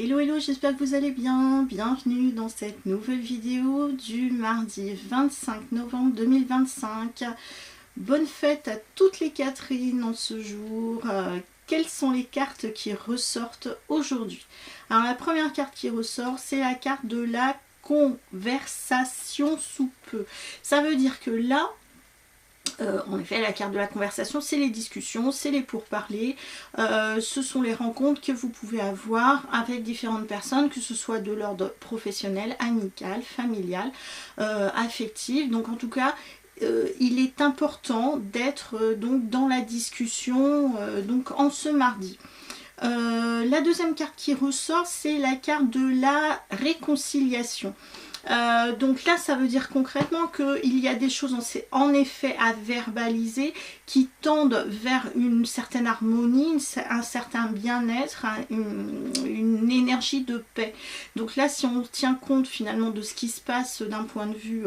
Hello hello, j'espère que vous allez bien. Bienvenue dans cette nouvelle vidéo du mardi 25 novembre 2025. Bonne fête à toutes les Catherine en ce jour. Quelles sont les cartes qui ressortent aujourd'hui? Alors la première carte qui ressort, c'est la carte de la conversation sous peu. Ça veut dire que là, en effet, la carte de la conversation, c'est les discussions, c'est les pourparlers, ce sont les rencontres que vous pouvez avoir avec différentes personnes, que ce soit de l'ordre professionnel, amical, familial, affectif. Donc en tout cas, il est important d'être donc dans la discussion donc en ce mardi. La deuxième carte qui ressort, c'est la carte de la réconciliation. Donc là, ça veut dire concrètement qu'il y a des choses en effet à verbaliser qui tendent vers une certaine harmonie, un certain bien-être, une énergie de paix. Donc là, si on tient compte finalement de ce qui se passe d'un point de vue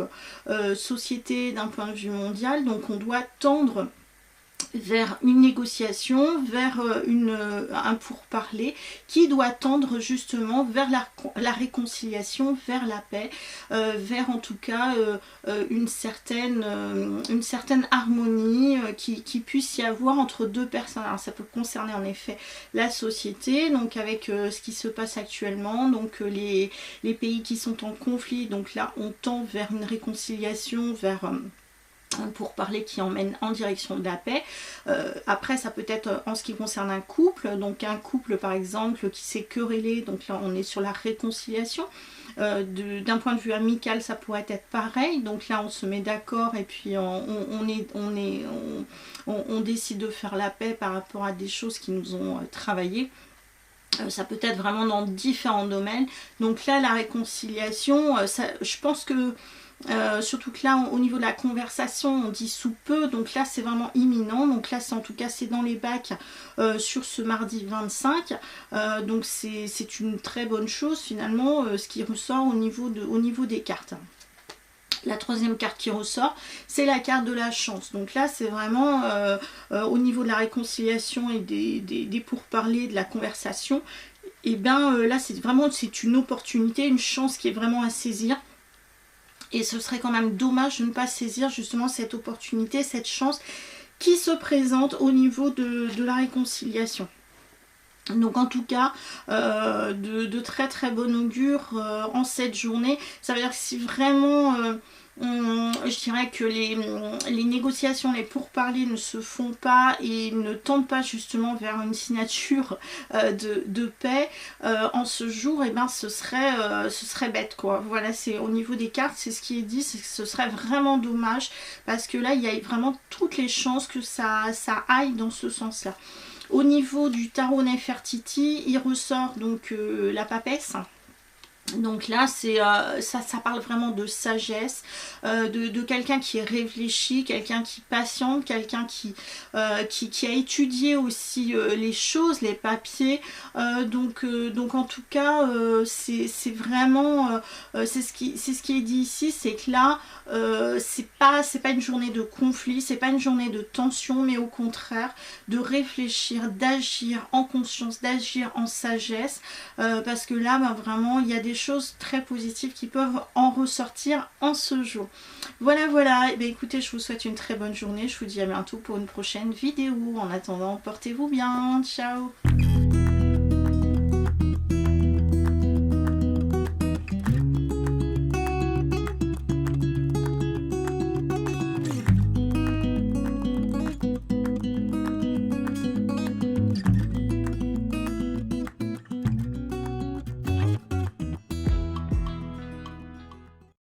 société, d'un point de vue mondial, donc on doit tendre vers une négociation, vers un pourparler qui doit tendre justement vers la réconciliation, vers la paix, vers en tout cas une certaine harmonie qui puisse y avoir entre deux personnes. Alors ça peut concerner en effet la société, donc avec ce qui se passe actuellement, donc les pays qui sont en conflit, donc là on tend vers une réconciliation, vers pour parler qui emmène en direction de la paix. Après ça peut être en ce qui concerne un couple, donc un couple par exemple qui s'est querellé, donc là on est sur la réconciliation. D'un point de vue amical ça pourrait être pareil, donc là on se met d'accord et puis on décide de faire la paix par rapport à des choses qui nous ont travaillé. Ça peut être vraiment dans différents domaines, donc là la réconciliation, je pense que surtout que là au niveau de la conversation on dit sous peu, donc là c'est vraiment imminent, donc là c'est en tout cas c'est dans les bacs sur ce mardi 25, donc c'est une très bonne chose finalement ce qui ressort au niveau des cartes. La troisième carte qui ressort, c'est la carte de la chance. Donc là, c'est vraiment au niveau de la réconciliation et des pourparlers, de la conversation. Et bien là, c'est une opportunité, une chance qui est vraiment à saisir. Et ce serait quand même dommage de ne pas saisir justement cette opportunité, cette chance qui se présente au niveau de la réconciliation. Donc en tout cas, de très très bon augure en cette journée. Ça veut dire que si vraiment, je dirais que les négociations, les pourparlers ne se font pas et ne tendent pas justement vers une signature de paix en ce jour, et ben ce serait bête quoi. Voilà, c'est au niveau des cartes, c'est ce qui est dit, c'est que ce serait vraiment dommage parce que là il y a vraiment toutes les chances que ça aille dans ce sens-là. Au niveau du tarot Nefertiti, il ressort donc la papesse. Donc là, ça parle vraiment de sagesse, de quelqu'un qui est réfléchi, quelqu'un qui patiente, quelqu'un qui a étudié aussi les choses, les papiers. Donc en tout cas, c'est vraiment, c'est ce qui est dit ici, c'est que là, c'est pas une journée de conflit, c'est pas une journée de tension, mais au contraire, de réfléchir, d'agir en conscience, d'agir en sagesse, parce que là, ben, vraiment, il y a des choses très positives qui peuvent en ressortir en ce jour. Voilà, et bien écoutez, je vous souhaite une très bonne journée, je vous dis à bientôt pour une prochaine vidéo. En attendant, portez-vous bien, ciao.